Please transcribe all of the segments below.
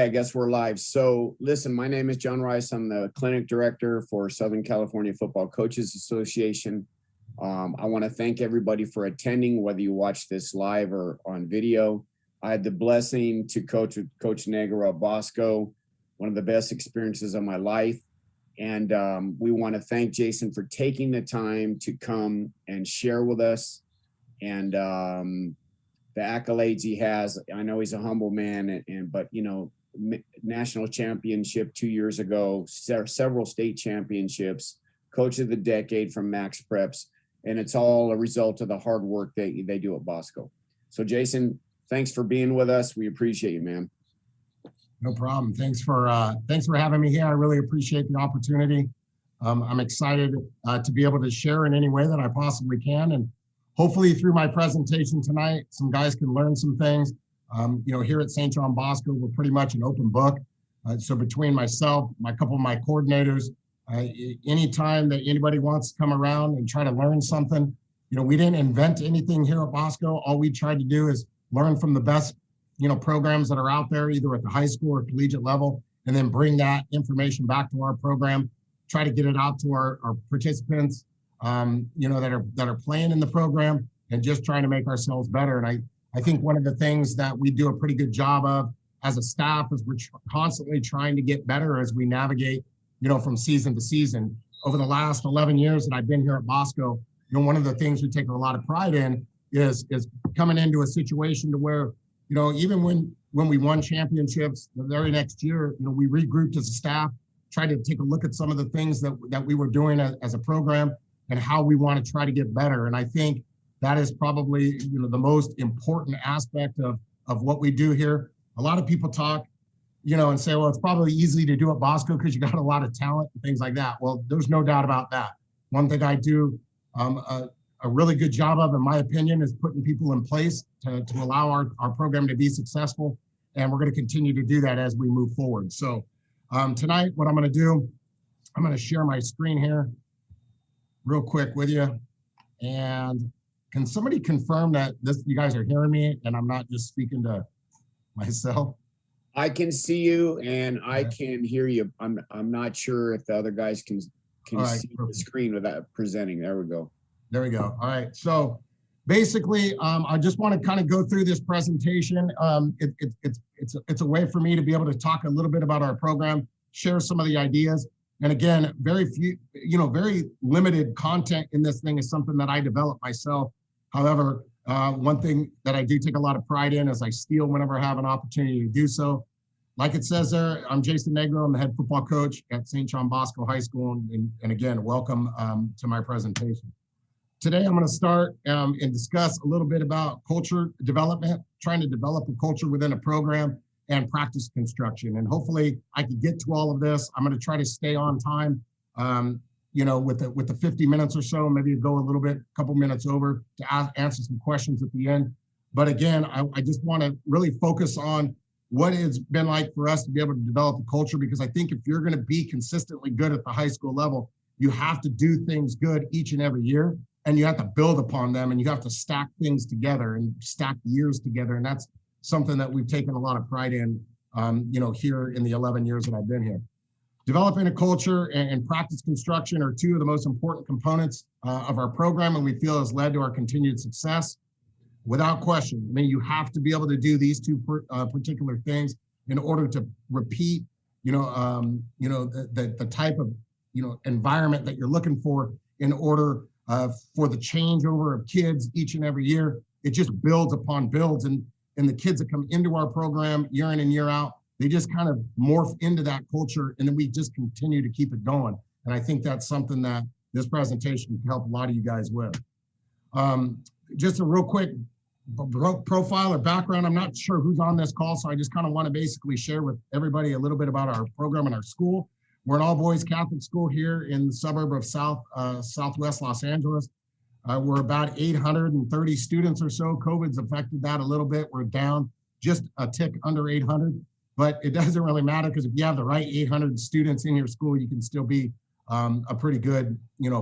I guess we're live. So listen, my name is John Rice. I'm the clinic director for Southern California Football Coaches Association. I want to thank everybody for attending, whether you watch this live or on video. I had the blessing to coach with Coach Negro at Bosco, one of the best experiences of my life. And we want to thank Jason for taking the time to come and share with us. And the accolades he has. I know he's a humble man, but you know, national championship 2 years ago, several state championships, coach of the decade from Max Preps, and it's all a result of the hard work that they do at Bosco. So Jason, thanks for being with us. We appreciate you, man. No problem. Thanks for having me here. I really appreciate the opportunity. I'm excited to be able to share in any way that I possibly can, and hopefully through my presentation tonight, some guys can learn some things. Here at St. John Bosco, we're pretty much an open book. So between myself, a couple of my coordinators, anytime that anybody wants to come around and try to learn something, we didn't invent anything here at Bosco. All we tried to do is learn from the best, programs that are out there, either at the high school or collegiate level, and then bring that information back to our program, try to get it out to our participants, that are playing in the program, and just trying to make ourselves better. And I think one of the things that we do a pretty good job of as a staff is we're constantly trying to get better as we navigate, from season to season. Over the last 11 years that I've been here at Bosco, one of the things we take a lot of pride in is coming into a situation to where, even when we won championships the very next year, we regrouped as a staff, tried to take a look at some of the things that we were doing as a program and how we want to try to get better. And I think that is probably, the most important aspect of what we do here. A lot of people talk, and say, well, it's probably easy to do at Bosco because you got a lot of talent and things like that. Well, there's no doubt about that. One thing I do a really good job of, in my opinion, is putting people in place to allow our program to be successful. And we're going to continue to do that as we move forward. So tonight, what I'm going to do, I'm going to share my screen here real quick with you. And can somebody confirm that you guys are hearing me and I'm not just speaking to myself? I can see you and I can hear you. I'm not sure if the other guys can right, see the screen without presenting. There we go. There we go. All right. So basically, I just want to kind of go through this presentation. It's a way for me to be able to talk a little bit about our program, share some of the ideas. And again, very limited content in this thing is something that I developed myself. However, one thing that I do take a lot of pride in is I steal whenever I have an opportunity to do so. Like it says there, I'm Jason Negro. I'm the head football coach at St. John Bosco High School. And again, welcome to my presentation. Today, I'm going to start and discuss a little bit about culture development, trying to develop a culture within a program, and practice construction. And hopefully I can get to all of this. I'm going to try to stay on time, with the 50 minutes or so, maybe go a couple minutes over to answer some questions at the end. But again, I just want to really focus on what it's been like for us to be able to develop a culture, because I think if you're going to be consistently good at the high school level, you have to do things good each and every year, and you have to build upon them, and you have to stack things together and stack years together. And that's something that we've taken a lot of pride in, here in the 11 years that I've been here. Developing a culture and practice construction are two of the most important components of our program, and we feel has led to our continued success. Without question, I mean, you have to be able to do these two particular things in order to repeat, the type of, environment that you're looking for in order for the changeover of kids each and every year. It just builds upon builds, and the kids that come into our program year in and year out, they just kind of morph into that culture, and then we just continue to keep it going. And I think that's something that this presentation can help a lot of you guys with. Just a real quick profile or background. I'm not sure who's on this call, so I just kind of want to basically share with everybody a little bit about our program and our school. We're an all-boys Catholic school here in the suburb of Southwest Los Angeles. We're about 830 students or so. COVID's affected that a little bit. We're down just a tick under 800, but it doesn't really matter, because if you have the right 800 students in your school, you can still be a pretty good,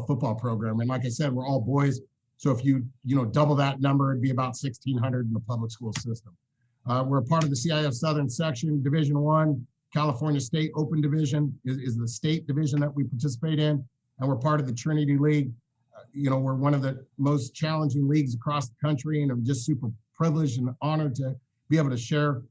football program. And like I said, we're all boys. So if you double that number, it'd be about 1,600 in the public school system. We're a part of the CIF Southern Section, Division I. California State Open Division is the state division that we participate in, and we're part of the Trinity League. We're one of the most challenging leagues across the country, and I'm just super privileged and honored to be able to share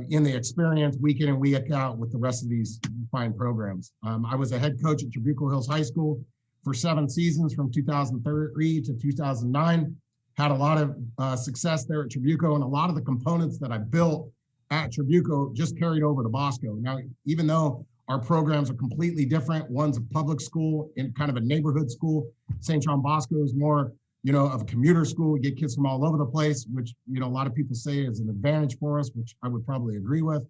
in the experience week in and week out with the rest of these fine programs. I was a head coach at Trabuco Hills High School for 7 seasons from 2003 to 2009. Had a lot of success there at Trabuco, and a lot of the components that I built at Trabuco just carried over to Bosco. Now, even though our programs are completely different, one's a public school in kind of a neighborhood school, St. John Bosco is more, of a commuter school. We get kids from all over the place, which, a lot of people say is an advantage for us, which I would probably agree with.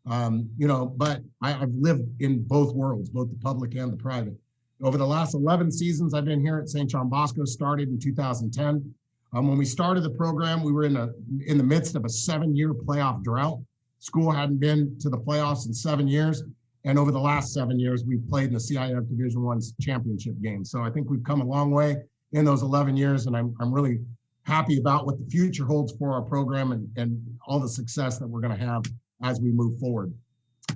But I've lived in both worlds, both the public and the private. Over the last 11 seasons I've been here at St. John Bosco, started in 2010. When we started the program, we were in the midst of a 7-year playoff drought. School hadn't been to the playoffs in 7 years. And over the last 7 years, we've played in the CIF Division I championship game. So I think we've come a long way in those 11 years. And I'm really happy about what the future holds for our program and all the success that we're going to have as we move forward.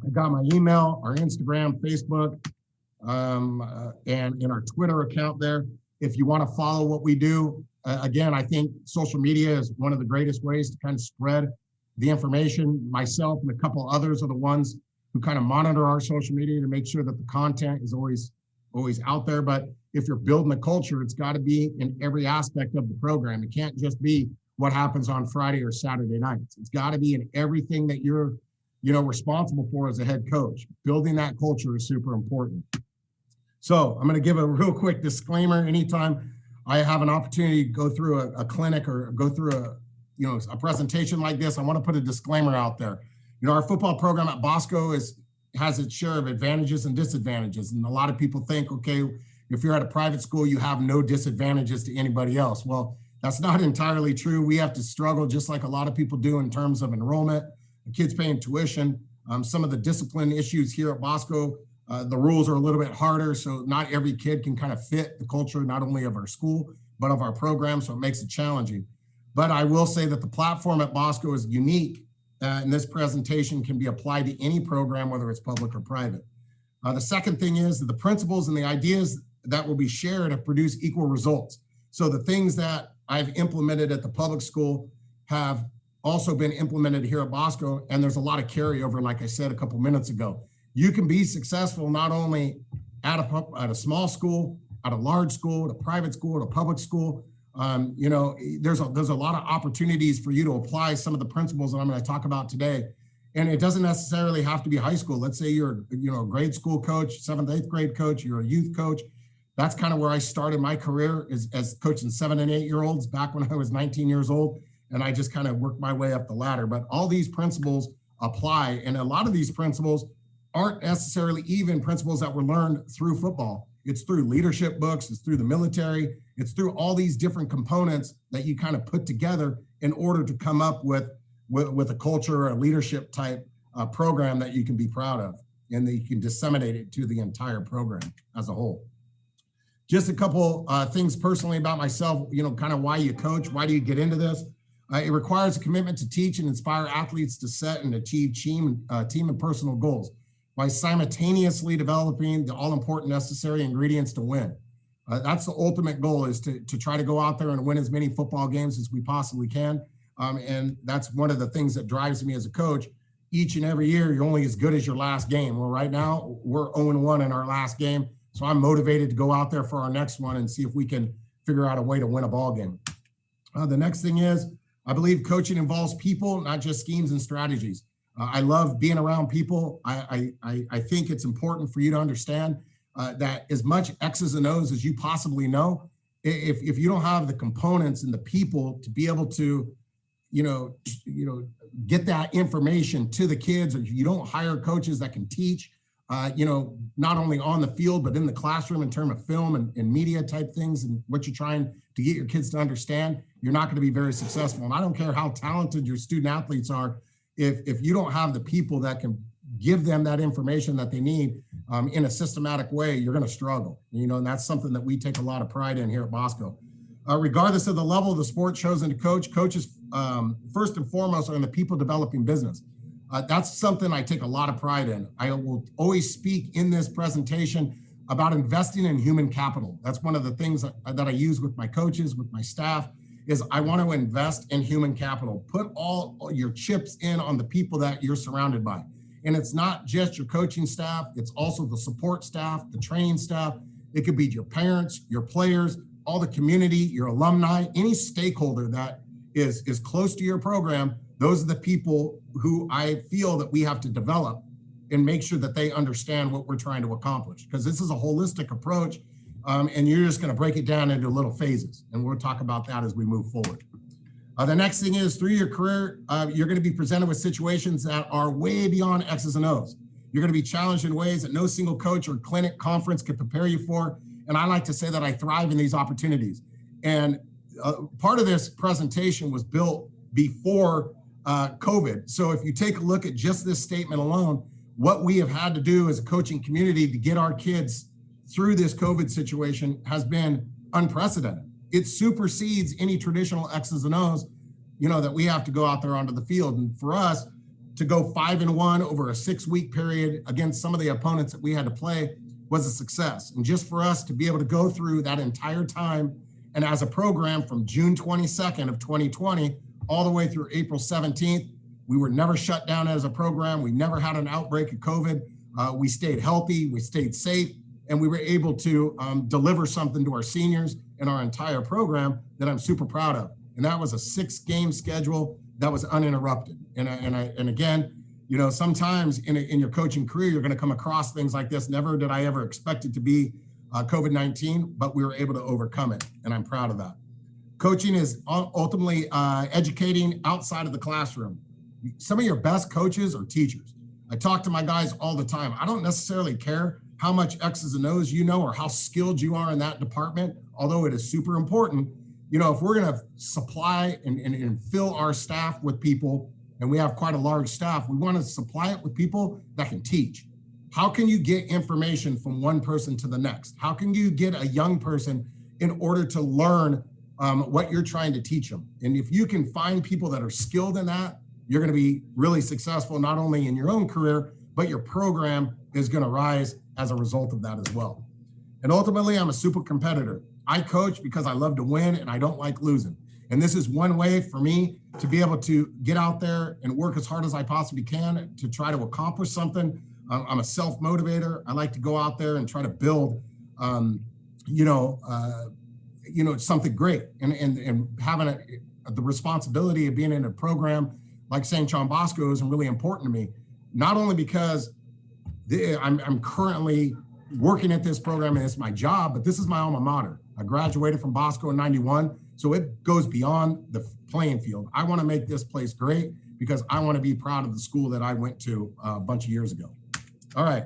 I got my email, our Instagram, Facebook, and in our Twitter account there. If you want to follow what we do, again, I think social media is one of the greatest ways to kind of spread the information. Myself and a couple others are the ones who kind of monitor our social media to make sure that the content is always out there. But if you're building a culture, it's got to be in every aspect of the program. It can't just be what happens on Friday or Saturday nights. It's got to be in everything that you're, responsible for as a head coach. Building that culture is super important. So I'm going to give a real quick disclaimer. Anytime I have an opportunity to go through a clinic or go through a presentation like this, I want to put a disclaimer out there. Our football program at Bosco has its share of advantages and disadvantages. And a lot of people think, okay, if you're at a private school, you have no disadvantages to anybody else. Well, that's not entirely true. We have to struggle just like a lot of people do in terms of enrollment, the kids paying tuition, some of the discipline issues here at Bosco. The rules are a little bit harder, so not every kid can kind of fit the culture, not only of our school, but of our program, so it makes it challenging. But I will say that the platform at Bosco is unique, and this presentation can be applied to any program, whether it's public or private. The second thing is that the principles and the ideas that will be shared have produced equal results. So the things that I've implemented at the public school have also been implemented here at Bosco, and there's a lot of carryover, like I said a couple minutes ago. You can be successful not only at a small school, at a large school, at a private school, at a public school. There's a lot of opportunities for you to apply some of the principles that I'm going to talk about today. And it doesn't necessarily have to be high school. Let's say you're a grade school coach, 7th, 8th grade coach, you're a youth coach. That's kind of where I started my career as coaching 7 and 8 year olds back when I was 19 years old. And I just kind of worked my way up the ladder. But all these principles apply. And a lot of these principles aren't necessarily even principles that were learned through football. It's through leadership books, it's through the military, it's through all these different components that you kind of put together in order to come up with a culture or a leadership type program that you can be proud of, and that you can disseminate it to the entire program as a whole. Just a couple things personally about myself, kind of why you coach, why do you get into this? It requires a commitment to teach and inspire athletes to set and achieve team and personal goals by simultaneously developing the all-important necessary ingredients to win. That's the ultimate goal, is to try to go out there and win as many football games as we possibly can. And that's one of the things that drives me as a coach. Each and every year, you're only as good as your last game. Well, right now, we're 0-1 in our last game. So I'm motivated to go out there for our next one and see if we can figure out a way to win a ball game. The next thing is, I believe coaching involves people, not just schemes and strategies. I love being around people. I think it's important for you to understand that as much X's and O's as you possibly know, if you don't have the components and the people to be able to, get that information to the kids, or you don't hire coaches that can teach, not only on the field, but in the classroom in terms of film and media type things and what you're trying to get your kids to understand, you're not going to be very successful. And I don't care how talented your student athletes are, if you don't have the people that can give them that information that they need in a systematic way, you're going to struggle, and that's something that we take a lot of pride in here at Bosco. regardless of the level of the sport chosen to coach, coaches first and foremost are in the people developing business. That's something I take a lot of pride in. I will always speak in this presentation about investing in human capital. That's one of the things that I use with my coaches, with my staff, is I want to invest in human capital. Put all your chips in on the people that you're surrounded by. And it's not just your coaching staff, it's also the support staff, the training staff. It could be your parents, your players, all the community, your alumni, any stakeholder that is close to your program. Those are the people who I feel that we have to develop and make sure that they understand what we're trying to accomplish. Because this is a holistic approach, and you're just going to break it down into little phases. And we'll talk about that as we move forward. The next thing is, through your career, you're going to be presented with situations that are way beyond X's and O's. You're going to be challenged in ways that no single coach or clinic conference could prepare you for. And I like to say that I thrive in these opportunities. And part of this presentation was built before COVID. So if you take a look at just this statement alone, what we have had to do as a coaching community to get our kids through this COVID situation has been unprecedented. It supersedes any traditional X's and O's, that we have to go out there onto the field. And for us to go 5-1 over a 6-week period against some of the opponents that we had to play was a success. And just for us to be able to go through that entire time, and as a program from June 22nd of 2020 all the way through April 17th, we were never shut down as a program. We never had an outbreak of COVID. We stayed healthy, we stayed safe, and we were able to deliver something to our seniors and our entire program that I'm super proud of. And that was a 6-game schedule that was uninterrupted. And again, sometimes in your coaching career, you're going to come across things like this. Never did I ever expect it to be COVID-19, but we were able to overcome it, and I'm proud of that. Coaching is ultimately educating outside of the classroom. Some of your best coaches are teachers. I talk to my guys all the time. I don't necessarily care how much X's and O's you know or how skilled you are in that department, although it is super important. If we're going to supply and fill our staff with people, and we have quite a large staff, we want to supply it with people that can teach. How can you get information from one person to the next? How can you get a young person in order to learn what you're trying to teach them? And if you can find people that are skilled in that, you're going to be really successful, not only in your own career, but your program is going to rise as a result of that as well. And ultimately, I'm a super competitor. I coach because I love to win and I don't like losing. And this is one way for me to be able to get out there and work as hard as I possibly can to try to accomplish something. I'm a self-motivator. I like to go out there and try to build, something great. And having the responsibility of being in a program like St. John Bosco is really important to me, not only because I'm currently working at this program and it's my job, but this is my alma mater. I graduated from Bosco in '91, so it goes beyond the playing field. I want to make this place great because I want to be proud of the school that I went to a bunch of years ago. All right,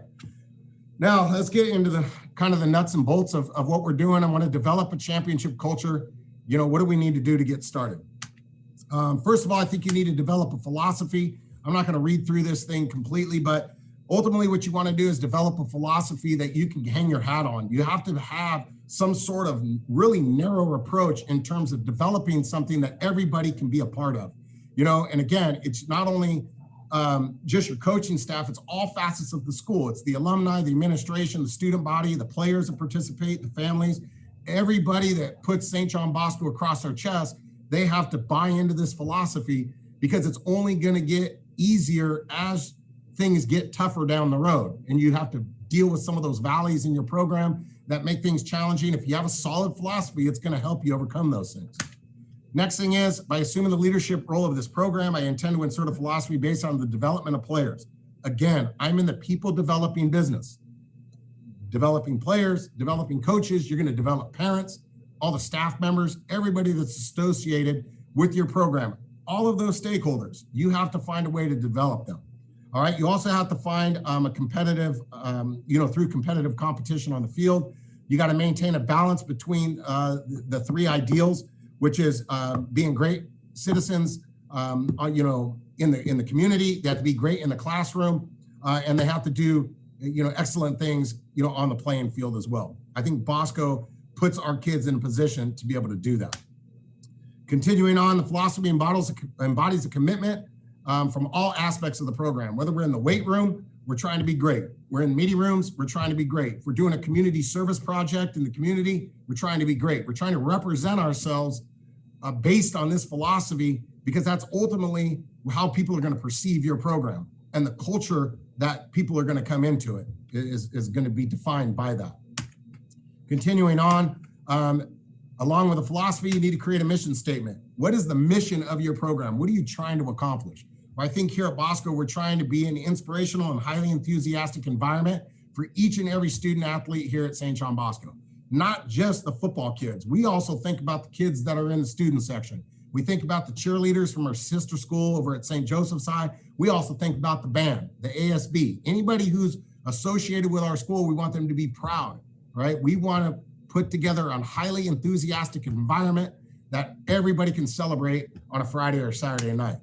now let's get into the kind of the nuts and bolts of what we're doing. I want to develop a championship culture. What do we need to do to get started? First of all, I think you need to develop a philosophy. I'm not going to read through this thing completely, but ultimately what you want to do is develop a philosophy that you can hang your hat on. You have to have some sort of really narrow approach in terms of developing something that everybody can be a part of. And again, it's not only just your coaching staff, it's all facets of the school. It's the alumni, the administration, the student body, the players that participate, the families, everybody that puts St. John Bosco across their chest. They have to buy into this philosophy because it's only going to get easier as things get tougher down the road. And you have to deal with some of those valleys in your program that make things challenging. If you have a solid philosophy, it's going to help you overcome those things. Next thing is, by assuming the leadership role of this program, I intend to insert a philosophy based on the development of players. Again, I'm in the people developing business. Developing players, developing coaches, you're going to develop parents, all the staff members, everybody that's associated with your program. All of those stakeholders, you have to find a way to develop them. All right, you also have to find a competitive, through competitive competition on the field. You got to maintain a balance between the 3 ideals, which is being great citizens, in the community. They have to be great in the classroom, and they have to do, excellent things, on the playing field as well. I think Bosco puts our kids in a position to be able to do that. Continuing on, the philosophy embodies a commitment from all aspects of the program. Whether we're in the weight room, we're trying to be great. We're in meeting rooms, we're trying to be great. If we're doing a community service project in the community, we're trying to be great. We're trying to represent ourselves based on this philosophy, because that's ultimately how people are going to perceive your program, and the culture that people are going to come into it is going to be defined by that. Continuing on, along with the philosophy, you need to create a mission statement. What is the mission of your program? What are you trying to accomplish? Well, I think here at Bosco, we're trying to be an inspirational and highly enthusiastic environment for each and every student athlete here at St. John Bosco. Not just the football kids. We also think about the kids that are in the student section. We think about the cheerleaders from our sister school over at St. Joseph's High. We also think about the band, the ASB. Anybody who's associated with our school, we want them to be proud, right? We want to put together a highly enthusiastic environment that everybody can celebrate on a Friday or Saturday night,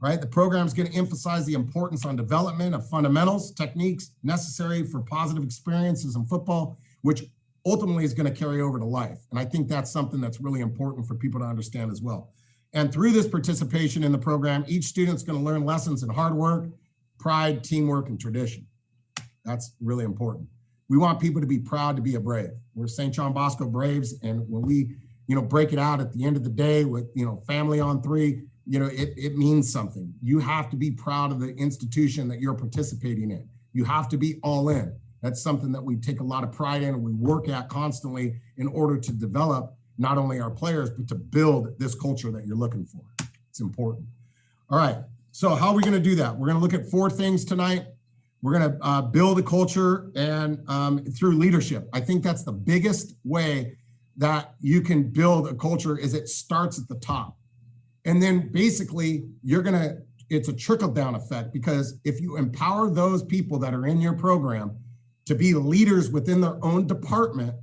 right? The program is going to emphasize the importance on development of fundamentals, techniques necessary for positive experiences in football, which ultimately is going to carry over to life. And I think that's something that's really important for people to understand as well. And through this participation in the program, each student's going to learn lessons in hard work, pride, teamwork, and tradition. That's really important. We want people to be proud to be a Brave. We're St. John Bosco Braves, and when we, break it out at the end of the day with, family on three, it means something. You have to be proud of the institution that you're participating in. You have to be all in. That's something that we take a lot of pride in and we work at constantly in order to develop not only our players, but to build this culture that you're looking for. It's important. All right, so how are we gonna do that? We're gonna look at 4 things tonight. We're gonna build a culture and through leadership. I think that's the biggest way that you can build a culture is it starts at the top. And then basically it's a trickle down effect, because if you empower those people that are in your program to be leaders within their own department,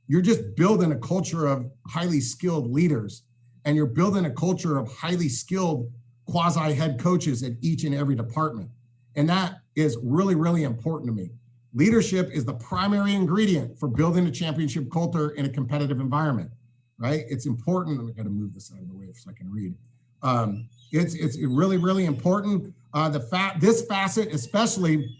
you're just building a culture of highly skilled leaders, and you're building a culture of highly skilled quasi head coaches at each and every department. And that is really, really important to me. Leadership is the primary ingredient for building a championship culture in a competitive environment, right? It's important. I got to move this out of the way so I can read. It's really, really important. This facet, especially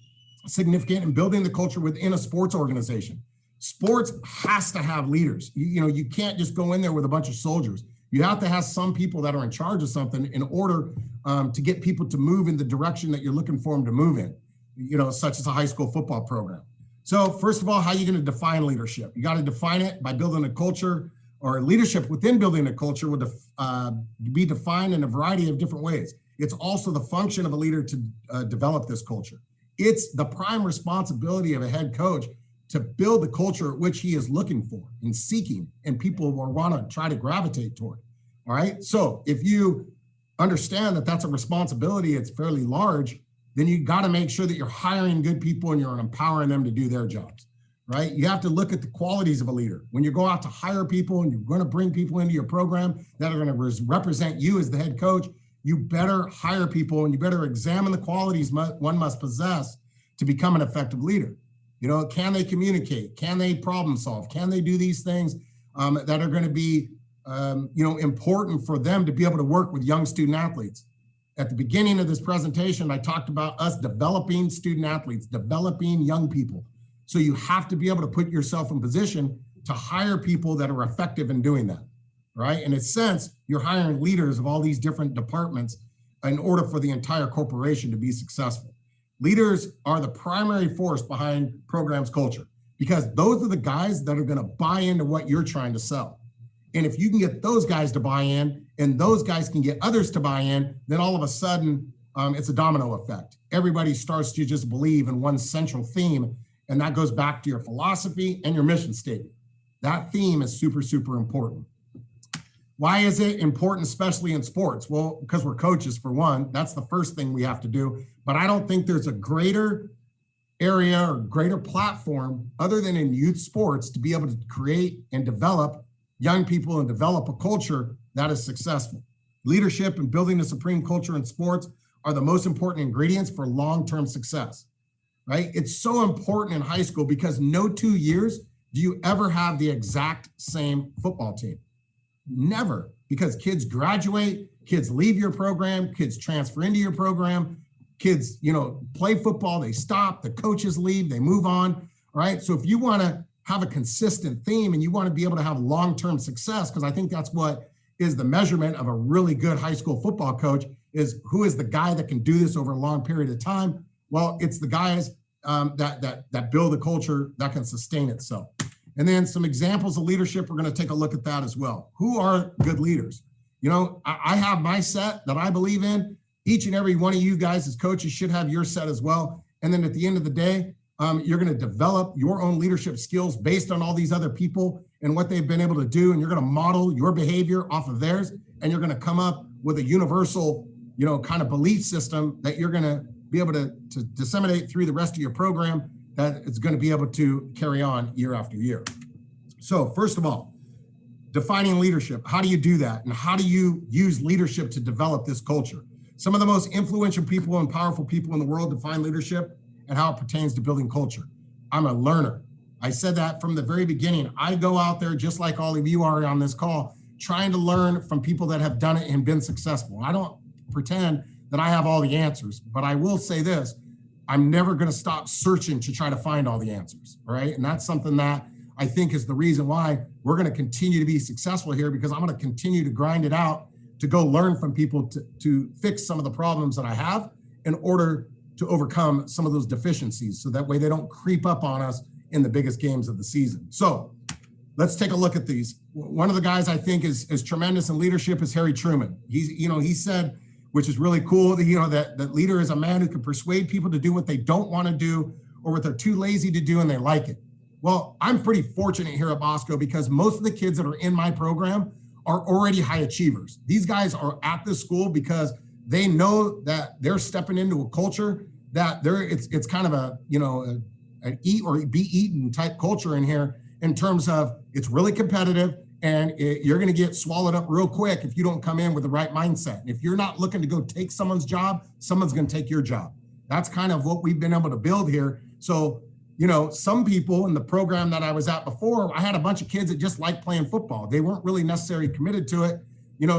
significant in building the culture within a sports organization. Sports has to have leaders. You can't just go in there with a bunch of soldiers. You have to have some people that are in charge of something in order to get people to move in the direction that you're looking for them to move in, such as a high school football program. So first of all, how are you going to define leadership? You got to define it by building a culture, or leadership within building a culture would be defined in a variety of different ways. It's also the function of a leader to develop this culture. It's the prime responsibility of a head coach to build the culture which he is looking for and seeking, and people will want to try to gravitate toward. All right. So if you understand that that's a responsibility, it's fairly large, then you got to make sure that you're hiring good people and you're empowering them to do their jobs, right? You have to look at the qualities of a leader. When you go out to hire people and you're going to bring people into your program that are going to represent you as the head coach, you better hire people and you better examine the qualities one must possess to become an effective leader. Can they communicate? Can they problem solve? Can they do these things that are going to be, important for them to be able to work with young student athletes? At the beginning of this presentation, I talked about us developing student athletes, developing young people. So you have to be able to put yourself in position to hire people that are effective in doing that, right? In a sense, you're hiring leaders of all these different departments in order for the entire corporation to be successful. Leaders are the primary force behind programs culture, because those are the guys that are going to buy into what you're trying to sell. And if you can get those guys to buy in, and those guys can get others to buy in, then all of a sudden it's a domino effect. Everybody starts to just believe in one central theme, and that goes back to your philosophy and your mission statement. That theme is super, super important. Why is it important, especially in sports? Well, because we're coaches, for one. That's the first thing we have to do. But I don't think there's a greater area or greater platform other than in youth sports to be able to create and develop young people and develop a culture that is successful. Leadership and building a supreme culture in sports are the most important ingredients for long-term success, right? It's so important in high school because no 2 years do you ever have the exact same football team? Never, because kids graduate, kids leave your program, kids transfer into your program, kids, play football, they stop, the coaches leave, they move on, right? So if you want to have a consistent theme and you want to be able to have long-term success, because I think that's what is the measurement of a really good high school football coach, is who is the guy that can do this over a long period of time? Well, it's the guys that build a culture that can sustain itself. And then some examples of leadership, we're going to take a look at that as well. Who are good leaders? I have my set that I believe in. Each and every one of you guys as coaches should have your set as well. And then at the end of the day, you're going to develop your own leadership skills based on all these other people and what they've been able to do. And you're going to model your behavior off of theirs. And you're going to come up with a universal, kind of belief system that you're going to be able to disseminate through the rest of your program, that it's going to be able to carry on year after year. So first of all, defining leadership. How do you do that? And how do you use leadership to develop this culture? Some of the most influential people and powerful people in the world define leadership and how it pertains to building culture. I'm a learner. I said that from the very beginning. I go out there just like all of you are on this call, trying to learn from people that have done it and been successful. I don't pretend that I have all the answers, but I will say this, I'm never going to stop searching to try to find all the answers, right? And that's something that I think is the reason why we're going to continue to be successful here, because I'm going to continue to grind it out to go learn from people to fix some of the problems that I have in order to overcome some of those deficiencies, so that way they don't creep up on us in the biggest games of the season. So let's take a look at these. One of the guys I think is tremendous in leadership is Harry Truman. He said, which is really cool, that leader is a man who can persuade people to do what they don't want to do or what they're too lazy to do and they like it. Well, I'm pretty fortunate here at Bosco because most of the kids that are in my program are already high achievers. These guys are at this school because they know that they're stepping into a culture that it's kind of an eat or be eaten type culture in here, in terms of it's really competitive and you're going to get swallowed up real quick if you don't come in with the right mindset. And if you're not looking to go take someone's job, someone's going to take your job. That's kind of what we've been able to build here. So, some people in the program that I was at before, I had a bunch of kids that just liked playing football. They weren't really necessarily committed to it.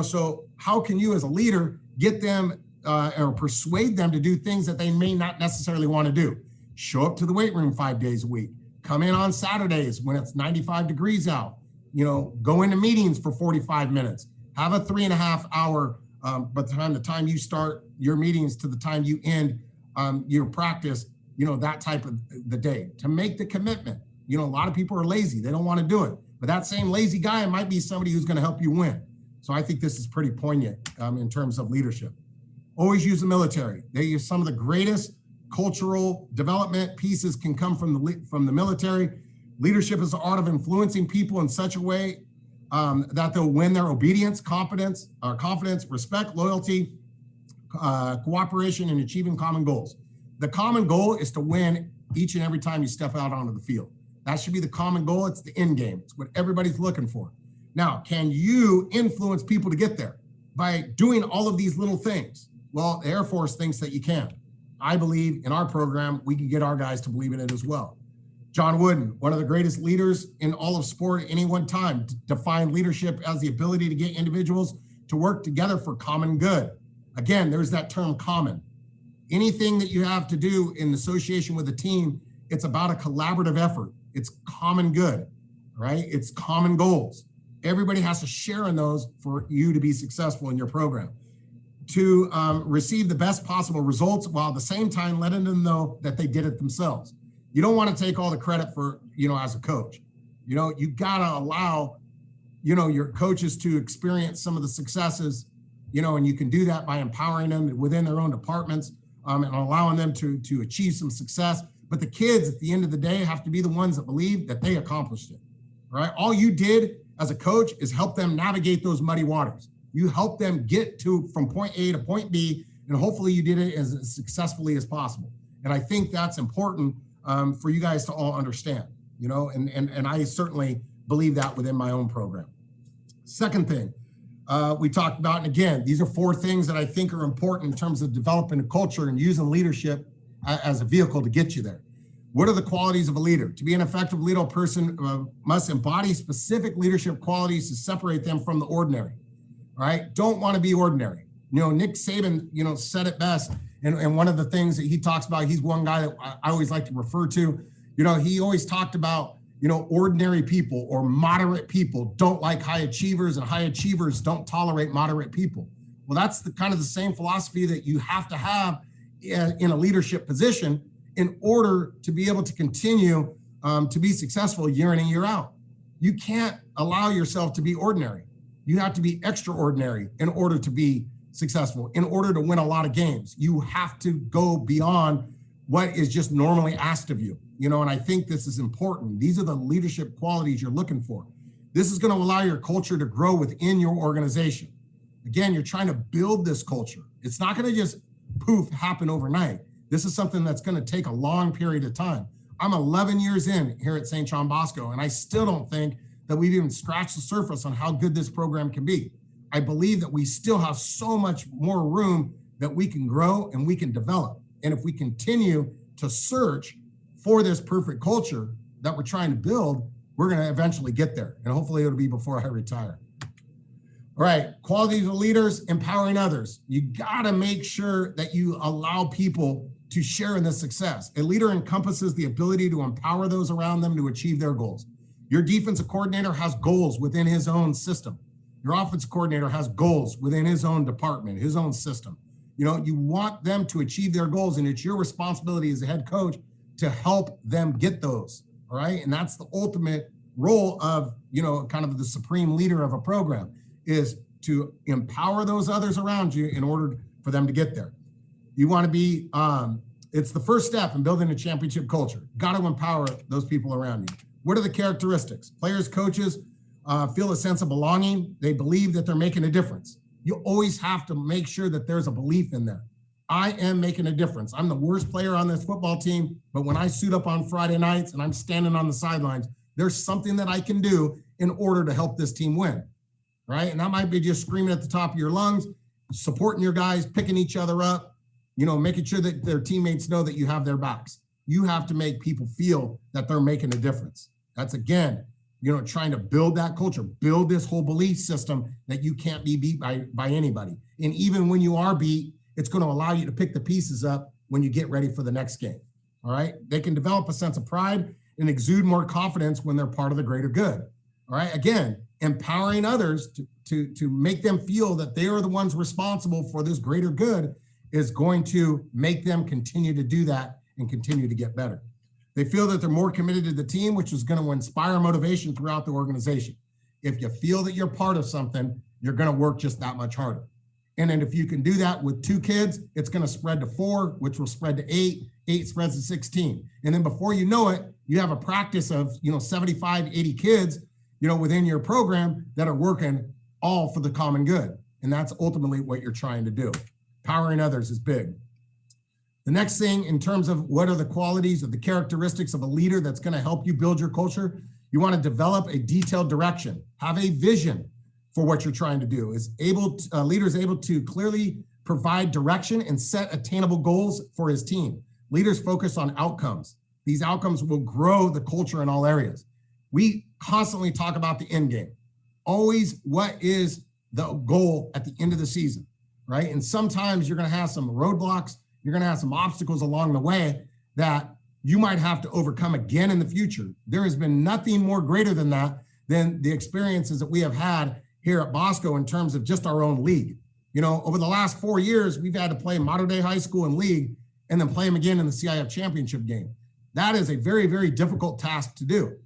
So how can you as a leader get them or persuade them to do things that they may not necessarily want to do? Show up to the weight room 5 days a week, come in on Saturdays when it's 95 degrees out, go into meetings for 45 minutes, have a 3.5 hour, by the time you start your meetings to the time you end your practice, that type of the day, to make the commitment. A lot of people are lazy. They don't want to do it, but that same lazy guy might be somebody who's going to help you win. So I think this is pretty poignant in terms of leadership. Always use the military. They use some of the greatest cultural development pieces can come from the military. Leadership is the art of influencing people in such a way that they'll win their obedience, confidence, respect, loyalty, cooperation, and achieving common goals. The common goal is to win each and every time you step out onto the field. That should be the common goal. It's the end game. It's what everybody's looking for. Now, can you influence people to get there by doing all of these little things? Well, the Air Force thinks that you can. I believe in our program, we can get our guys to believe in it as well. John Wooden, one of the greatest leaders in all of sport at any one time, defined leadership as the ability to get individuals to work together for common good. Again, there's that term common. Anything that you have to do in association with a team, it's about a collaborative effort. It's common good, right? It's common goals. Everybody has to share in those for you to be successful in your program. To receive the best possible results while at the same time letting them know that they did it themselves. You don't want to take all the credit for, as a coach. You gotta allow, your coaches to experience some of the successes, and you can do that by empowering them within their own departments and allowing them to achieve some success. But the kids at the end of the day have to be the ones that believe that they accomplished it, right? All you did as a coach is help them navigate those muddy waters. You help them get from point A to point B, and hopefully you did it as successfully as possible. And I think that's important for you guys to all understand, and I certainly believe that within my own program. Second thing we talked about, and again, these are 4 things that I think are important in terms of developing a culture and using leadership as a vehicle to get you there. What are the qualities of a leader? To be an effective leader, a person must embody specific leadership qualities to separate them from the ordinary. All right, don't want to be ordinary. Nick Saban, said it best. And one of the things that he talks about, he's one guy that I always like to refer to. He always talked about, ordinary people or moderate people don't like high achievers, and high achievers don't tolerate moderate people. Well, that's the kind of the same philosophy that you have to have in a leadership position in order to be able to continue to be successful year in and year out. You can't allow yourself to be ordinary. You have to be extraordinary in order to be successful, in order to win a lot of games. You have to go beyond what is just normally asked of you. And I think this is important. These are the leadership qualities you're looking for. This is going to allow your culture to grow within your organization. Again, you're trying to build this culture. It's not going to just poof happen overnight. This is something that's going to take a long period of time. I'm 11 years in here at St. John Bosco, and I still don't think that we've even scratched the surface on how good this program can be. I believe that we still have so much more room that we can grow and we can develop. And if we continue to search for this perfect culture that we're trying to build, we're going to eventually get there. And hopefully it'll be before I retire. All right, qualities of leaders, empowering others. You got to make sure that you allow people to share in this success. A leader encompasses the ability to empower those around them to achieve their goals. Your defensive coordinator has goals within his own system. Your offensive coordinator has goals within his own department, his own system. You want them to achieve their goals, and it's your responsibility as a head coach to help them get those, all right? And that's the ultimate role of, kind of the supreme leader of a program, is to empower those others around you in order for them to get there. You want to be, it's the first step in building a championship culture. Got to empower those people around you. What are the characteristics? Players, coaches feel a sense of belonging. They believe that they're making a difference. You always have to make sure that there's a belief in there. I am making a difference. I'm the worst player on this football team, but when I suit up on Friday nights and I'm standing on the sidelines, there's something that I can do in order to help this team win, right? And that might be just screaming at the top of your lungs, supporting your guys, picking each other up, making sure that their teammates know that you have their backs. You have to make people feel that they're making a difference. That's, again, trying to build that culture, build this whole belief system that you can't be beat by anybody. And even when you are beat, it's going to allow you to pick the pieces up when you get ready for the next game, all right? They can develop a sense of pride and exude more confidence when they're part of the greater good, all right? Again, empowering others to make them feel that they are the ones responsible for this greater good is going to make them continue to do that and continue to get better. They feel that they're more committed to the team, which is going to inspire motivation throughout the organization. If you feel that you're part of something, you're going to work just that much harder. And then if you can do that with 2 kids, it's going to spread to 4, which will spread to 8, 8 spreads to 16. And then before you know it, you have a practice of, 75, 80 kids, within your program that are working all for the common good. And that's ultimately what you're trying to do. Powering others is big. The next thing, in terms of what are the qualities or the characteristics of a leader that's going to help you build your culture, you want to develop a detailed direction, have a vision for what you're trying to do. Leader is able to clearly provide direction and set attainable goals for his team. Leaders focus on outcomes. These outcomes will grow the culture in all areas. We constantly talk about the end game. Always, what is the goal at the end of the season, right? And sometimes you're going to have some roadblocks. You're going to have some obstacles along the way that you might have to overcome again in the future. There has been nothing more greater than that, than the experiences that we have had here at Bosco in terms of just our own league. Over the last 4 years, we've had to play Mater Dei High School and league and then play them again in the CIF championship game. That is a very, very difficult task to do.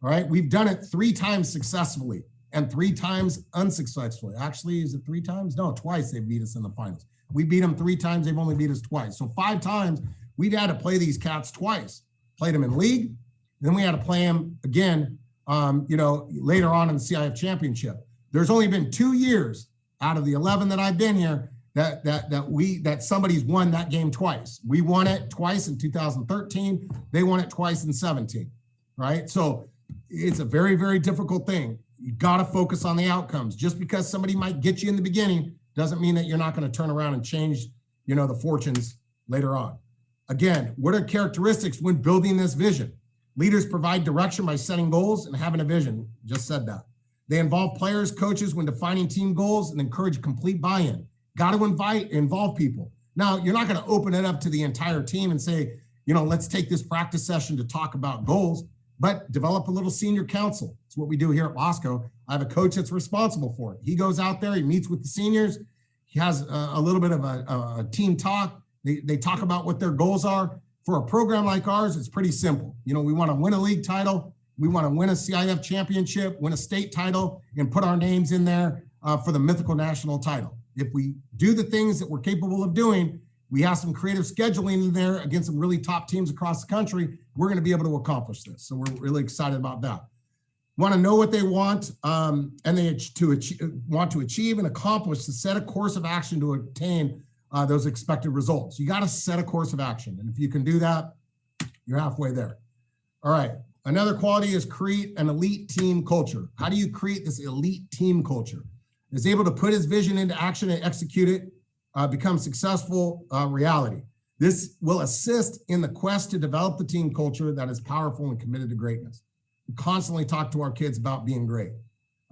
All right. We've done it 3 times successfully and 3 times unsuccessfully. Actually, is it 3 times? No, twice they beat us in the finals. We beat them 3 times. They've only beat us twice. So 5 times we've had to play these cats twice. Played them in league. Then we had to play them again, later on in the CIF championship. There's only been 2 years out of the 11 that I've been here that somebody's won that game twice. We won it twice in 2013. They won it twice in 17, right? So it's a very, very difficult thing. You got to focus on the outcomes. Just because somebody might get you in the beginning doesn't mean that you're not going to turn around and change, the fortunes later on. Again, what are characteristics when building this vision? Leaders provide direction by setting goals and having a vision. Just said that. They involve players, coaches when defining team goals and encourage complete buy-in. Got to involve people. Now, you're not going to open it up to the entire team and say, let's take this practice session to talk about goals, but develop a little senior council. It's what we do here at Bosco. I have a coach that's responsible for it. He goes out there, he meets with the seniors. He has a little bit of a team talk. They talk about what their goals are. For a program like ours, it's pretty simple. We want to win a league title. We want to win a CIF championship, win a state title, and put our names in there for the mythical national title. If we do the things that we're capable of doing, we have some creative scheduling in there against some really top teams across the country, we're going to be able to accomplish this. So we're really excited about that. Want to know what they want and they want to achieve and accomplish to set a course of action to obtain those expected results. You got to set a course of action. And if you can do that, you're halfway there. All right. Another quality is create an elite team culture. How do you create this elite team culture? Is able to put his vision into action and execute it, become successful reality. This will assist in the quest to develop the team culture that is powerful and committed to greatness. We constantly talk to our kids about being great.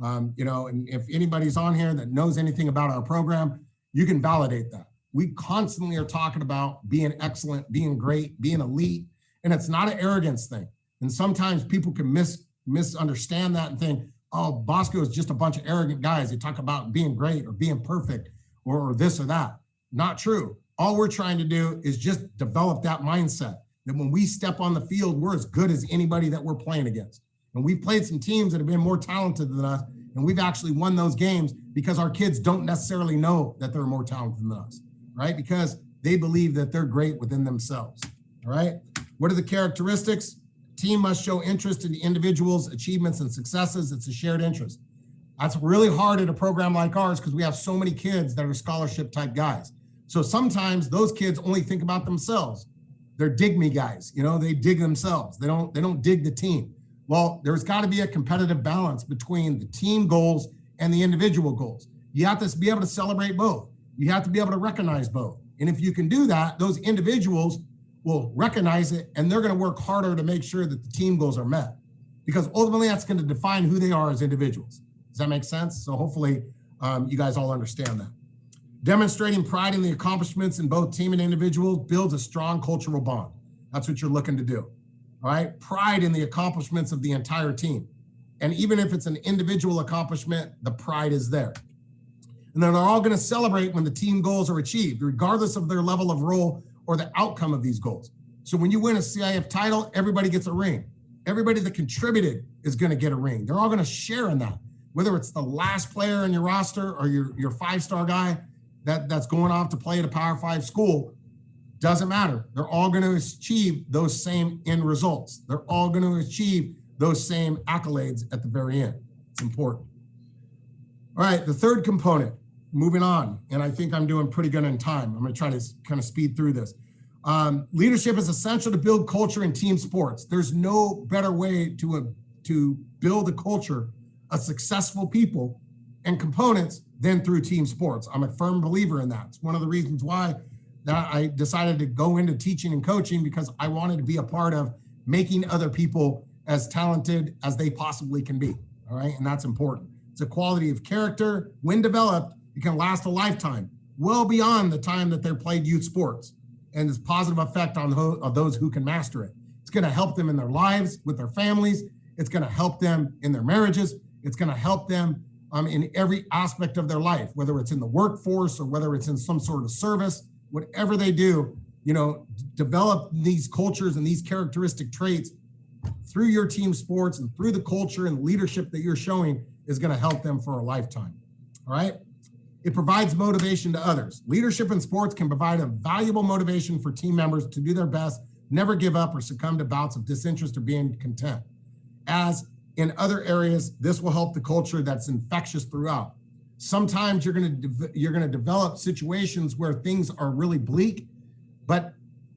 And if anybody's on here that knows anything about our program, you can validate that. We constantly are talking about being excellent, being great, being elite, and it's not an arrogance thing. And sometimes people can misunderstand that and think, oh, Bosco is just a bunch of arrogant guys. They talk about being great or being perfect or this or that. Not true. All we're trying to do is just develop that mindset that when we step on the field, we're as good as anybody that we're playing against. And we've played some teams that have been more talented than us, and we've actually won those games because our kids don't necessarily know that they're more talented than us, right? Because they believe that they're great within themselves, all right? What are the characteristics? Team must show interest in the individual's achievements and successes. It's a shared interest. That's really hard at a program like ours because we have so many kids that are scholarship type guys. So sometimes those kids only think about themselves. They're dig me guys, they dig themselves. They don't dig the team. Well, there's got to be a competitive balance between the team goals and the individual goals. You have to be able to celebrate both. You have to be able to recognize both. And if you can do that, those individuals will recognize it and they're going to work harder to make sure that the team goals are met, because ultimately that's going to define who they are as individuals. Does that make sense? So hopefully you guys all understand that. Demonstrating pride in the accomplishments in both team and individuals builds a strong cultural bond. That's what you're looking to do, all right? Pride in the accomplishments of the entire team. And even if it's an individual accomplishment, the pride is there. And then they're all going to celebrate when the team goals are achieved, regardless of their level of role or the outcome of these goals. So when you win a CIF title, everybody gets a ring. Everybody that contributed is going to get a ring. They're all going to share in that, whether it's the last player in your roster or your five-star guy that's going off to play at a Power 5 school. Doesn't matter. They're all going to achieve those same end results. They're all going to achieve those same accolades at the very end. It's important. All right, the third component, moving on, and I think I'm doing pretty good in time. I'm going to try to kind of speed through this. Leadership is essential to build culture in team sports. There's no better way to build a culture of successful people and components than through team sports. I'm a firm believer in that. It's one of the reasons why that I decided to go into teaching and coaching, because I wanted to be a part of making other people as talented as they possibly can be, all right? And that's important. It's a quality of character. When developed, it can last a lifetime, well beyond the time that they're played youth sports, and its positive effect on those who can master it. It's gonna help them in their lives, with their families. It's gonna help them in their marriages. It's gonna help them in every aspect of their life, whether it's in the workforce or whether it's in some sort of service. Whatever they do, develop these cultures and these characteristic traits through your team sports and through the culture and leadership that you're showing is going to help them for a lifetime. All right. It provides motivation to others. Leadership in sports can provide a valuable motivation for team members to do their best, never give up or succumb to bouts of disinterest or being content. As in other areas, this will help the culture that's infectious throughout. Sometimes you're going to develop situations where things are really bleak, but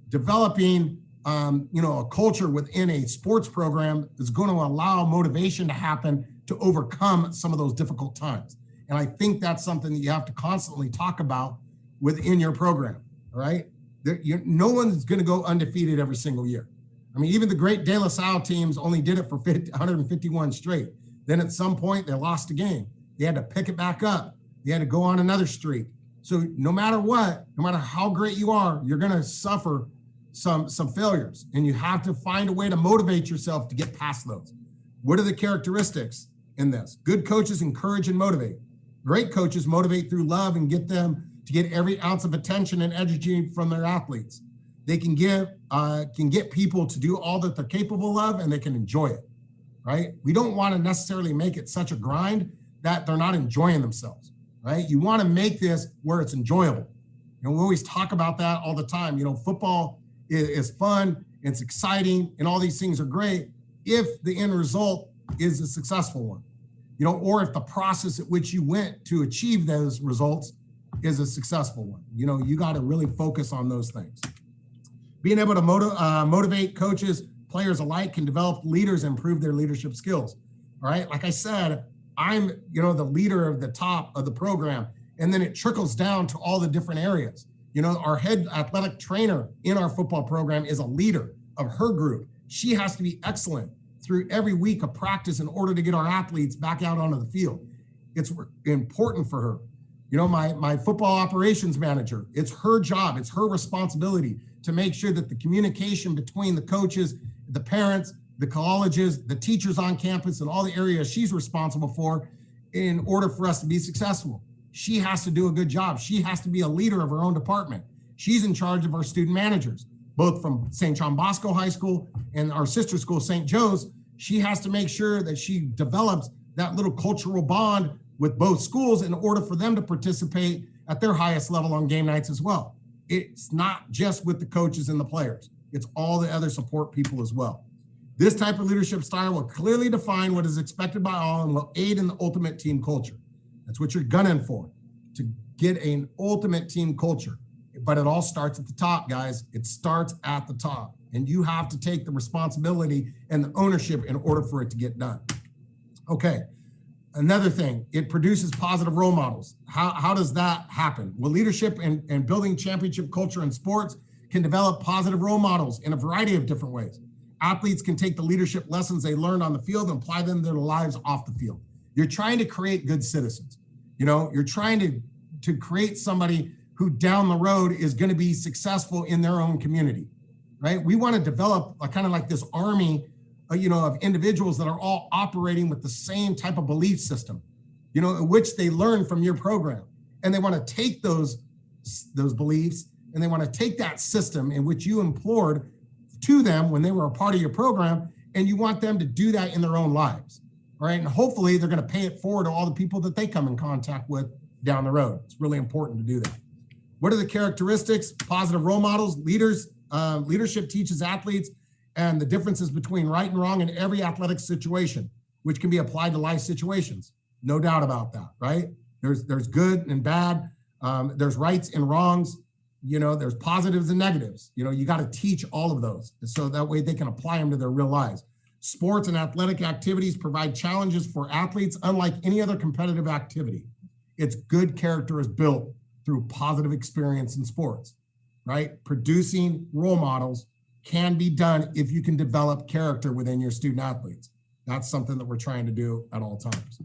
developing a culture within a sports program is going to allow motivation to happen to overcome some of those difficult times. And I think that's something that you have to constantly talk about within your program, all right? No one's going to go undefeated every single year. I mean, even the great De La Salle teams only did it for 151 straight. Then at some point they lost a game. They had to pick it back up. They had to go on another streak. So no matter what, no matter how great you are, you're going to suffer some failures, and you have to find a way to motivate yourself to get past those. What are the characteristics in this? Good coaches encourage and motivate. Great coaches motivate through love and get them to get every ounce of attention and energy from their athletes. They can get people to do all that they're capable of, and they can enjoy it, right? We don't want to necessarily make it such a grind that they're not enjoying themselves, right? You want to make this where it's enjoyable. We always talk about that all the time. Football is fun, it's exciting, and all these things are great if the end result is a successful one, or if the process at which you went to achieve those results is a successful one. You got to really focus on those things. Being able to motivate coaches, players alike, can develop leaders and improve their leadership skills. All right. Like I said, I'm, the leader of the top of the program, and then it trickles down to all the different areas. Our head athletic trainer in our football program is a leader of her group. She has to be excellent through every week of practice in order to get our athletes back out onto the field. It's important for her. My football operations manager, it's her job, it's her responsibility to make sure that the communication between the coaches, the parents, the colleges, the teachers on campus, and all the areas she's responsible for, in order for us to be successful. She has to do a good job. She has to be a leader of her own department. She's in charge of our student managers, both from St. John Bosco High School and our sister school, St. Joe's. She has to make sure that she develops that little cultural bond with both schools in order for them to participate at their highest level on game nights as well. It's not just with the coaches and the players. It's all the other support people as well. This type of leadership style will clearly define what is expected by all and will aid in the ultimate team culture. That's what you're gunning for, to get an ultimate team culture. But it all starts at the top, guys. It starts at the top. And you have to take the responsibility and the ownership in order for it to get done. Okay. Another thing, it produces positive role models. How does that happen? Well, leadership and building championship culture in sports can develop positive role models in a variety of different ways. Athletes can take the leadership lessons they learned on the field and apply them to their lives off the field. You're trying to create good citizens. You're trying to create somebody who down the road is going to be successful in their own community, right? We want to develop a kind of like this army of individuals that are all operating with the same type of belief system, which they learn from your program. And they want to take those beliefs, and they want to take that system in which you implored to them when they were a part of your program, and you want them to do that in their own lives, right? And hopefully they're going to pay it forward to all the people that they come in contact with down the road. It's really important to do that. What are the characteristics? Positive role models, leaders. Leadership teaches athletes and the differences between right and wrong in every athletic situation, which can be applied to life situations. No doubt about that, right? There's good and bad. There's rights and wrongs. There's positives and negatives. You got to teach all of those so that way they can apply them to their real lives. Sports and athletic activities provide challenges for athletes unlike any other competitive activity. Its good character is built through positive experience in sports, right? Producing role models can be done if you can develop character within your student athletes. That's something that we're trying to do at all times.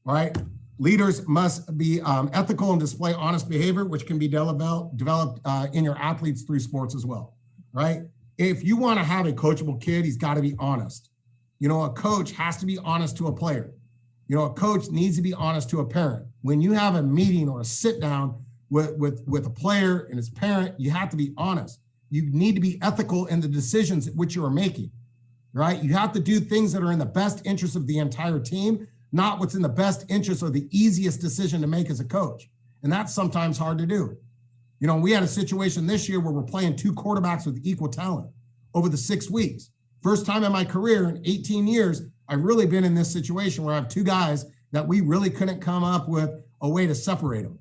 All right. Leaders must be ethical and display honest behavior, which can be developed in your athletes through sports as well, right? If you want to have a coachable kid, he's got to be honest. A coach has to be honest to a player. A coach needs to be honest to a parent. When you have a meeting or a sit down with a player and his parent, you have to be honest. You need to be ethical in the decisions which you are making, right? You have to do things that are in the best interest of the entire team, not what's in the best interest or the easiest decision to make as a coach. And that's sometimes hard to do. We had a situation this year where we're playing two quarterbacks with equal talent over the 6 weeks. First time in my career in 18 years, I've really been in this situation where I have two guys that we really couldn't come up with a way to separate them.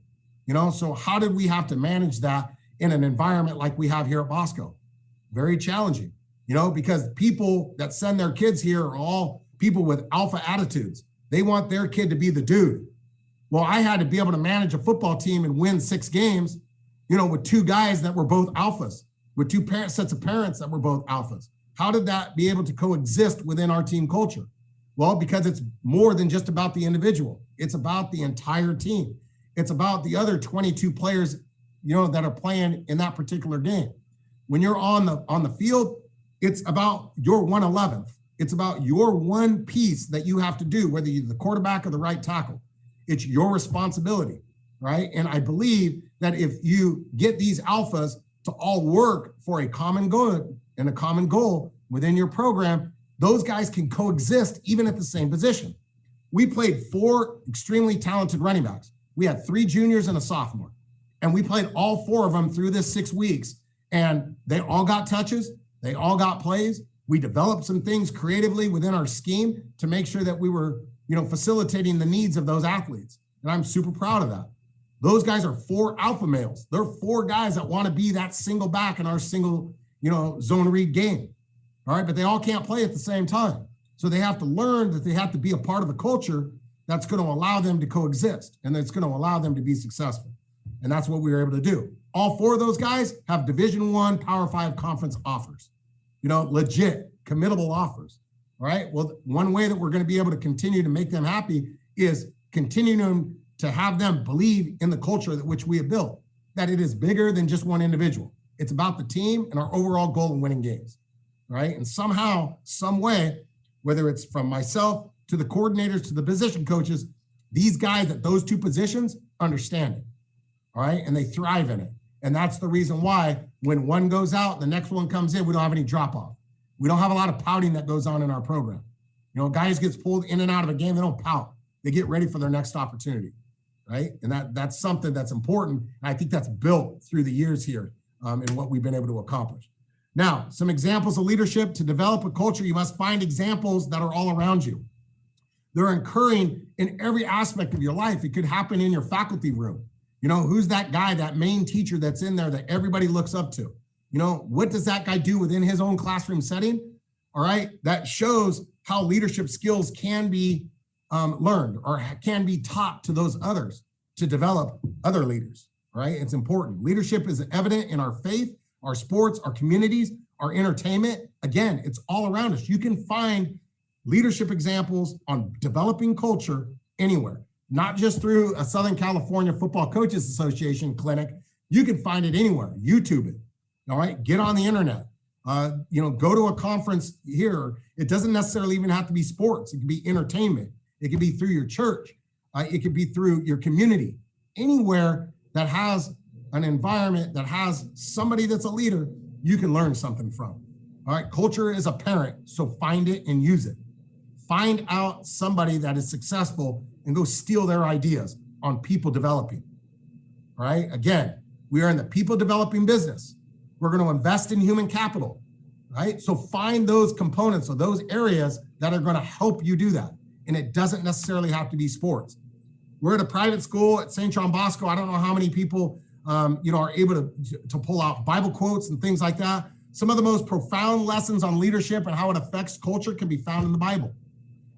So how did we have to manage that in an environment like we have here at Bosco? Very challenging, because people that send their kids here are all people with alpha attitudes. They want their kid to be the dude. Well, I had to be able to manage a football team and win 6 games with two guys that were both alphas, with two sets of parents that were both alphas. How did that be able to coexist within our team culture? Well, because it's more than just about the individual. It's about the entire team. It's about the other 22 players, that are playing in that particular game. When you're on the field, it's about your 1/11th. It's about your one piece that you have to do, whether you're the quarterback or the right tackle. It's your responsibility, right? And I believe that if you get these alphas to all work for a common goal and a common goal within your program, those guys can coexist even at the same position. We played 4 extremely talented running backs. We had 3 juniors and a sophomore, and we played all 4 of them through this 6 weeks, and they all got touches. They all got plays. We developed some things creatively within our scheme to make sure that we were, facilitating the needs of those athletes. And I'm super proud of that. Those guys are 4 alpha males. They're 4 guys that want to be that single back in our single, zone read game. All right, but they all can't play at the same time. So they have to learn that they have to be a part of a culture that's going to allow them to coexist and that's going to allow them to be successful. And that's what we were able to do. All 4 of those guys have Division I Power 5 conference offers, legit, committable offers. All right. Well, one way that we're going to be able to continue to make them happy is continuing to have them believe in the culture that which we have built, that it is bigger than just one individual. It's about the team and our overall goal in winning games. Right. And somehow, some way, whether it's from myself to the coordinators to the position coaches, these guys at those 2 positions understand it. All right. And they thrive in it. And that's the reason why when one goes out, the next one comes in, we don't have any drop off. We don't have a lot of pouting that goes on in our program. Guys gets pulled in and out of a game, they don't pout. They get ready for their next opportunity, right? And that's something that's important. And I think that's built through the years here in what we've been able to accomplish. Now, some examples of leadership. To develop a culture, you must find examples that are all around you. They're occurring in every aspect of your life. It could happen in your faculty room. Who's that guy, that main teacher that's in there that everybody looks up to? What does that guy do within his own classroom setting? All right. That shows how leadership skills can be learned or can be taught to those others to develop other leaders. Right. It's important. Leadership is evident in our faith, our sports, our communities, our entertainment. Again, it's all around us. You can find leadership examples on developing culture anywhere, not just through a Southern California Football Coaches Association clinic. You can find it anywhere. YouTube it. All right, get on the internet. Go to a conference here. It doesn't necessarily even have to be sports. It can be entertainment. It can be through your church. It could be through your community. Anywhere that has an environment that has somebody that's a leader, you can learn something from. All right, culture is a parent, so find it and use it. Find out somebody that is successful and go steal their ideas on people developing. All right, again, we are in the people developing business. We're going to invest in human capital, right? So find those components or those areas that are going to help you do that. And it doesn't necessarily have to be sports. We're at a private school at St. John Bosco. I don't know how many people, are able to pull out Bible quotes and things like that. Some of the most profound lessons on leadership and how it affects culture can be found in the Bible.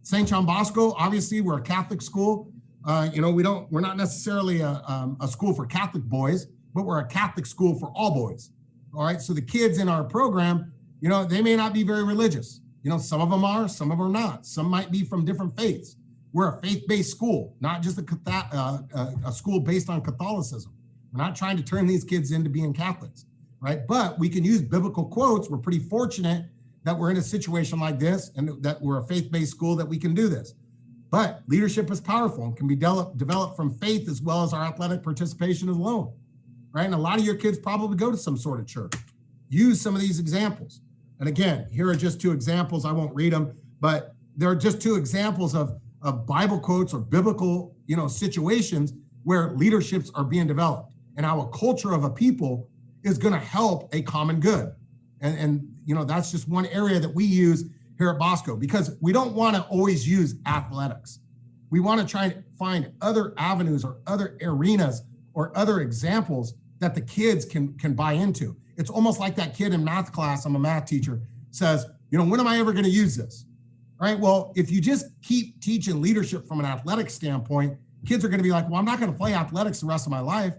St. John Bosco, obviously, we're a Catholic school. We're not necessarily a school for Catholic boys, but we're a Catholic school for all boys. All right. So the kids in our program, they may not be very religious. Some of them are, some of them are not. Some might be from different faiths. We're a faith-based school, not just a school based on Catholicism. We're not trying to turn these kids into being Catholics, right? But we can use biblical quotes. We're pretty fortunate that we're in a situation like this and that we're a faith-based school that we can do this. But leadership is powerful and can be developed from faith as well as our athletic participation alone. Right? And a lot of your kids probably go to some sort of church. Use some of these examples. And again, here are just 2 examples. I won't read them, but there are just 2 examples of Bible quotes or biblical, situations where leaderships are being developed and how a culture of a people is going to help a common good. And that's just one area that we use here at Bosco because we don't want to always use athletics. We want to try and find other avenues or other arenas or other examples that the kids can buy into. It's almost like that kid in math class, I'm a math teacher, says, when am I ever going to use this? All right, well, if you just keep teaching leadership from an athletic standpoint, kids are going to be like, well, I'm not going to play athletics the rest of my life.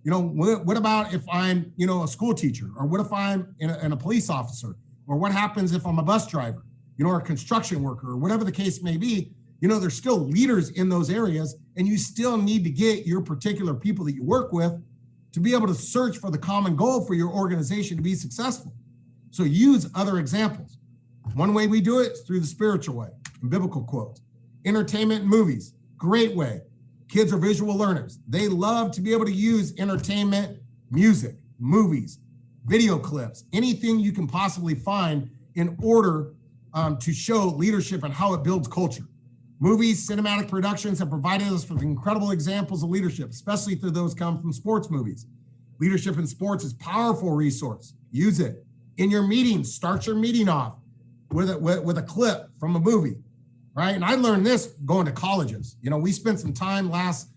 What about if I'm, a school teacher, or what if I'm in a police officer, or what happens if I'm a bus driver, or a construction worker, or whatever the case may be. There's still leaders in those areas, and you still need to get your particular people that you work with to be able to search for the common goal for your organization to be successful. So use other examples. One way we do it is through the spiritual way, and biblical quotes. Entertainment and movies, great way. Kids are visual learners. They love to be able to use entertainment, music, movies, video clips, anything you can possibly find in order to show leadership and how it builds culture. Movies, cinematic productions have provided us with incredible examples of leadership, especially through those come from sports movies. Leadership in sports is a powerful resource. Use it. In your meetings, start your meeting off with a clip from a movie, right? And I learned this going to colleges. We spent some time last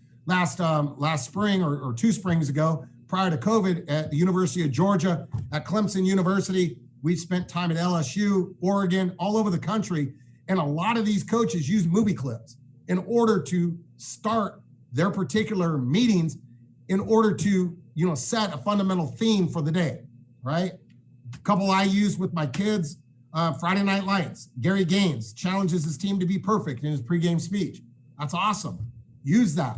spring or 2 springs ago, prior to COVID, at the University of Georgia, at Clemson University. We spent time at LSU, Oregon, all over the country. And a lot of these coaches use movie clips in order to start their particular meetings, in order to, set a fundamental theme for the day, right? A couple I use with my kids, Friday Night Lights. Gary Gaines challenges his team to be perfect in his pregame speech. That's awesome. Use that.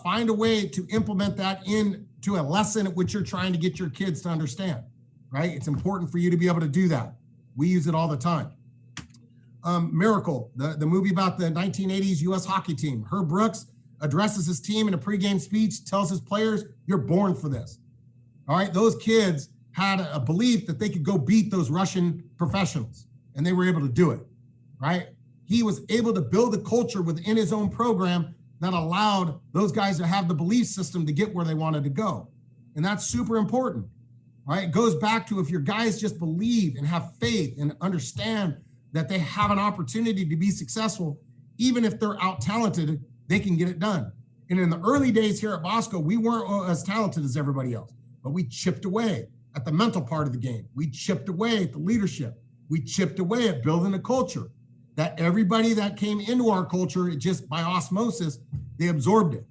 Find a way to implement that into a lesson at which you're trying to get your kids to understand, right? It's important for you to be able to do that. We use it all the time. Miracle, the movie about the 1980s U.S. hockey team. Herb Brooks addresses his team in a pregame speech, tells his players, you're born for this. All right, those kids had a belief that they could go beat those Russian professionals, and they were able to do it, right? He was able to build a culture within his own program that allowed those guys to have the belief system to get where they wanted to go. And that's super important, right? It goes back to, if your guys just believe and have faith and understand that they have an opportunity to be successful, even if they're out-talented, they can get it done. And in the early days here at Bosco, we weren't as talented as everybody else, but we chipped away at the mental part of the game. We chipped away at the leadership. We chipped away at building a culture that everybody that came into our culture, it just by osmosis, they absorbed it.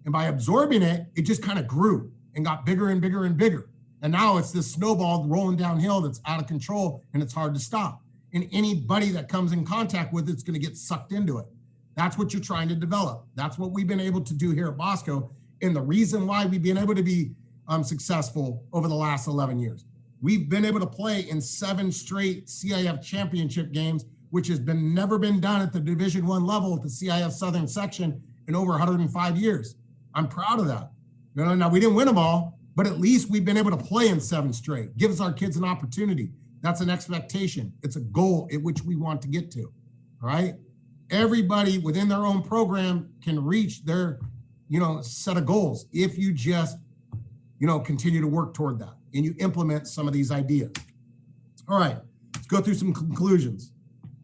And by absorbing it, it just kind of grew and got bigger and bigger and bigger. And now it's this snowball rolling downhill that's out of control, and it's hard to stop. And anybody that comes in contact with it's going to get sucked into it. That's what you're trying to develop. That's what we've been able to do here at Bosco. And the reason why we've been able to be successful over the last 11 years. We've been able to play in 7 straight CIF championship games, which has never been done at the Division I level at the CIF Southern section in over 105 years. I'm proud of that. Now we didn't win them all, but at least we've been able to play in 7 straight. Gives our kids an opportunity. That's an expectation. It's a goal at which we want to get to, all right? Everybody within their own program can reach their, set of goals if you just, continue to work toward that and you implement some of these ideas. All right, let's go through some conclusions.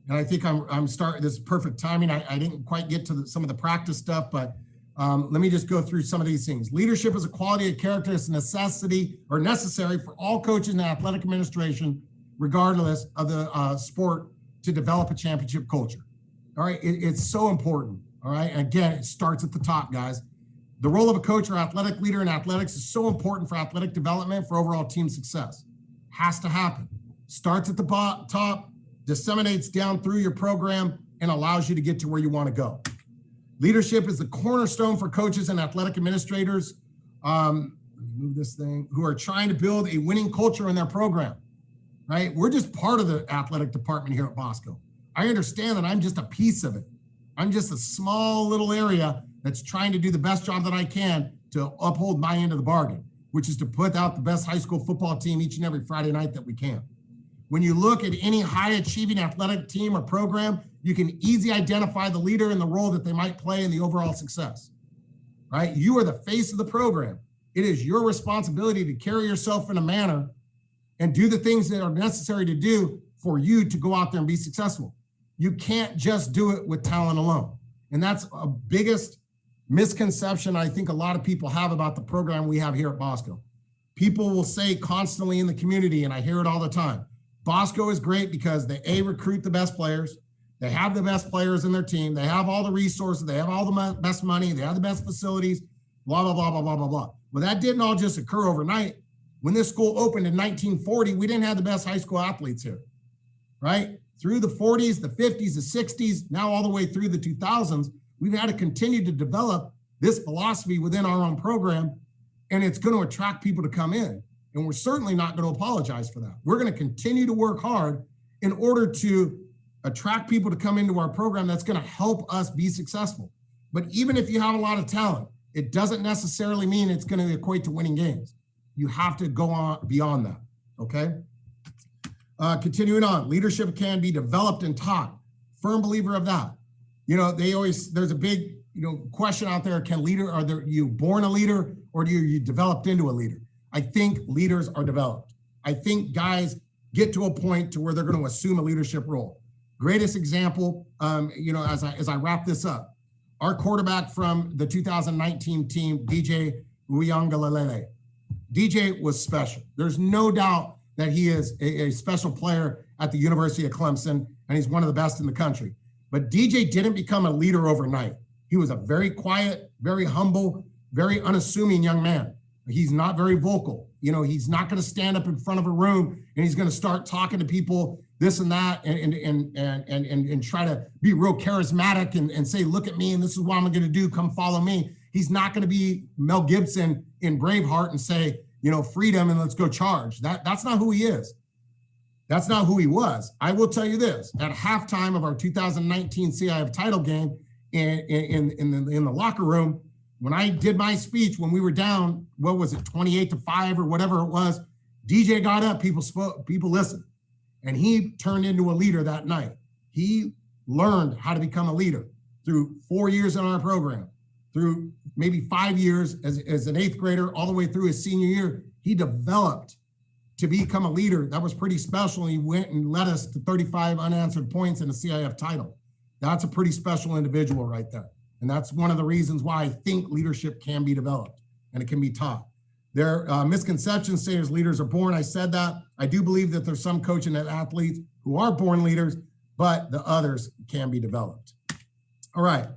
And I think I'm starting, this is perfect timing. I didn't quite get to some of the practice stuff, but let me just go through some of these things. Leadership is a quality of character. It's a necessity or necessary for all coaches and athletic administration, regardless of the sport, to develop a championship culture. All right, it's so important. All right, and again, it starts at the top, guys. The role of a coach or athletic leader in athletics is so important for athletic development, for overall team success. Has to happen. Starts at the top, disseminates down through your program, and allows you to get to where you want to go. Leadership is the cornerstone for coaches and athletic administrators who are trying to build a winning culture in their program. Right? We're just part of the athletic department here at Bosco. I understand that I'm just a piece of it. I'm just a small little area that's trying to do the best job that I can to uphold my end of the bargain, which is to put out the best high school football team each and every Friday night that we can. When you look at any high achieving athletic team or program, you can easily identify the leader and the role that they might play in the overall success, right? You are the face of the program. It is your responsibility to carry yourself in a manner and do the things that are necessary to do for you to go out there and be successful. You can't just do it with talent alone. And that's a biggest misconception I think a lot of people have about the program we have here at Bosco. People will say constantly in the community, and I hear it all the time, Bosco is great because they recruit the best players. They have the best players in their team. They have all the resources. They have all the best money. They have the best facilities. blah, blah, blah, blah, blah, blah, blah. Well, that didn't all just occur overnight. When this school opened in 1940, we didn't have the best high school athletes here, right? Through the 40s, the 50s, the 60s, now all the way through the 2000s, we've had to continue to develop this philosophy within our own program, and it's going to attract people to come in. And we're certainly not going to apologize for that. We're going to continue to work hard in order to attract people to come into our program that's going to help us be successful. But even if you have a lot of talent, it doesn't necessarily mean it's going to equate to winning games. You have to go on beyond that, okay? Continuing on, leadership can be developed and taught. Firm believer of that. You know, there's a big, question out there, are you born a leader or do you developed into a leader? I think leaders are developed. I think guys get to a point to where they're going to assume a leadership role. Greatest example, as I wrap this up, our quarterback from the 2019 team, DJ Uiagalelei. DJ was special. There's no doubt that he is a special player at the University of Clemson, and he's one of the best in the country. But DJ didn't become a leader overnight. He was a very quiet, very humble, very unassuming young man. He's not very vocal. He's not going to stand up in front of a room and he's going to start talking to people this and that and try to be real charismatic and say, look at me and this is what I'm going to do. Come follow me. He's not going to be Mel Gibson in Braveheart and say, freedom and let's go charge. That's not who he is. That's not who he was. I will tell you this, at halftime of our 2019 CIF title game in the locker room, when I did my speech, when we were down, 28-5 or whatever it was, DJ got up, people spoke, people listened, and he turned into a leader that night. He learned how to become a leader through 4 years in our program, through maybe 5 years as an eighth grader, all the way through his senior year. He developed to become a leader. That was pretty special. He went and led us to 35 unanswered points in a CIF title. That's a pretty special individual right there. And that's one of the reasons why I think leadership can be developed and it can be taught. There are misconceptions say as leaders are born. I said that. I do believe that there's some coaching and athletes who are born leaders, but the others can be developed. All right.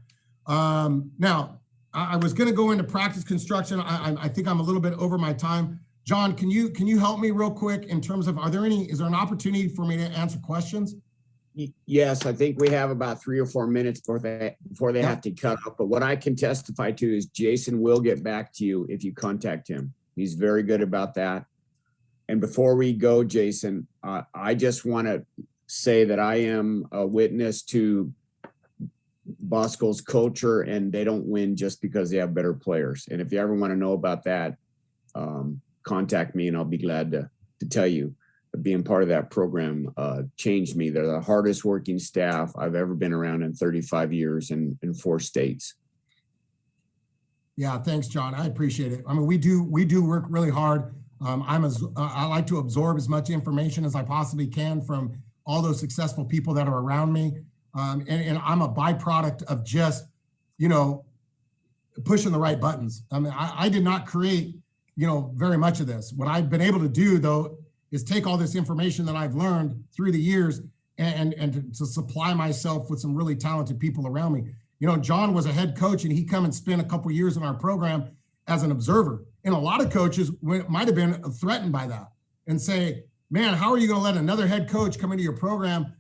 Now, I was going to go into practice construction. I think I'm a little bit over my time. John, can you help me real quick in terms of, is there an opportunity for me to answer questions? Yes, I think we have about 3 or 4 minutes before they have to cut off. But what I can testify to is Jason will get back to you if you contact him. He's very good about that. And before we go, Jason, I just want to say that I am a witness to Bosco's culture, and they don't win just because they have better players. And if you ever want to know about that, contact me and I'll be glad to tell you. Being part of that program changed me. They're the hardest working staff I've ever been around in 35 years in 4 states. Yeah, thanks, John. I appreciate it. I mean, we do work really hard. I like to absorb as much information as I possibly can from all those successful people that are around me. And I'm a byproduct of just, pushing the right buttons. I mean, I did not create, very much of this. What I've been able to do, though, is take all this information that I've learned through the years and to supply myself with some really talented people around me. John was a head coach and he come and spent a couple years in our program as an observer. And a lot of coaches might have been threatened by that and say, man, how are you going to let another head coach come into your program,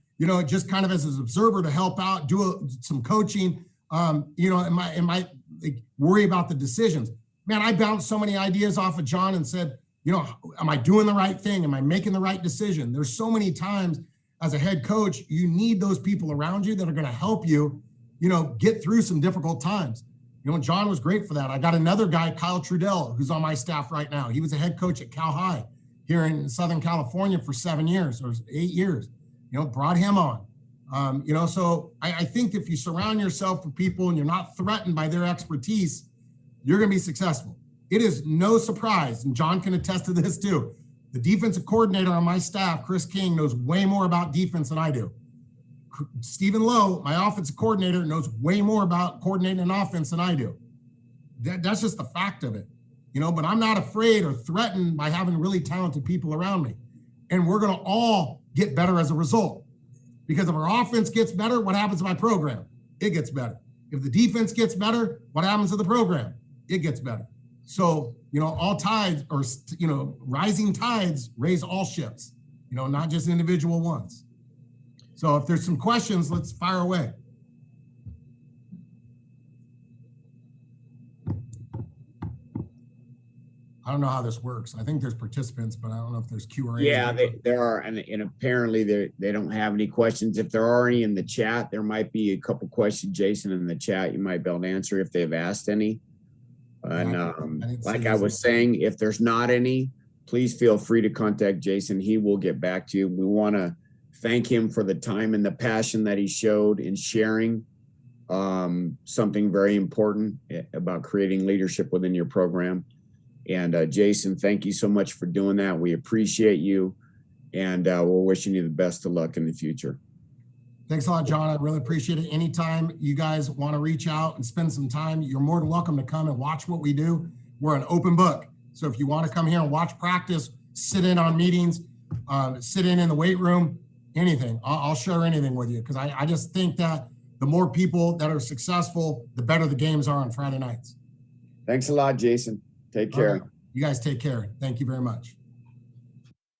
just kind of as an observer to help out, do some coaching, and might worry about the decisions. Man, I bounced so many ideas off of John and said, am I doing the right thing? Am I making the right decision? There's so many times as a head coach, you need those people around you that are going to help you, get through some difficult times. John was great for that. I got another guy, Kyle Trudell, who's on my staff right now. He was a head coach at Cal High here in Southern California for 7 years or 8 years, brought him on. So I think if you surround yourself with people and you're not threatened by their expertise, you're going to be successful. It is no surprise, and John can attest to this too. The defensive coordinator on my staff, Chris King, knows way more about defense than I do. Stephen Lowe, my offensive coordinator, knows way more about coordinating an offense than I do. That's just the fact of it, but I'm not afraid or threatened by having really talented people around me. And we're going to all get better as a result. Because if our offense gets better, what happens to my program? It gets better. If the defense gets better, what happens to the program? it gets better. So, all tides or, rising tides raise all ships, not just individual ones. So if there's some questions, let's fire away. I don't know how this works. I think there's participants, but I don't know if there's Q&A. Yeah, there are, and apparently they don't have any questions. If there are any in the chat, there might be a couple questions, Jason, in the chat you might be able to answer if they've asked any. And like I was saying, if there's not any, please feel free to contact Jason. He will get back to you. We want to thank him for the time and the passion that he showed in sharing something very important about creating leadership within your program. And Jason, thank you so much for doing that. We appreciate you, and we're wishing you the best of luck in the future. Thanks a lot, John. I really appreciate it. Anytime you guys want to reach out and spend some time, you're more than welcome to come and watch what we do. We're an open book. So if you want to come here and watch practice, sit in on meetings, sit in the weight room, anything, I'll share anything with you, because I just think that the more people that are successful, the better the games are on Friday nights. Thanks a lot, Jason. Take care. Right. You guys take care. Thank you very much.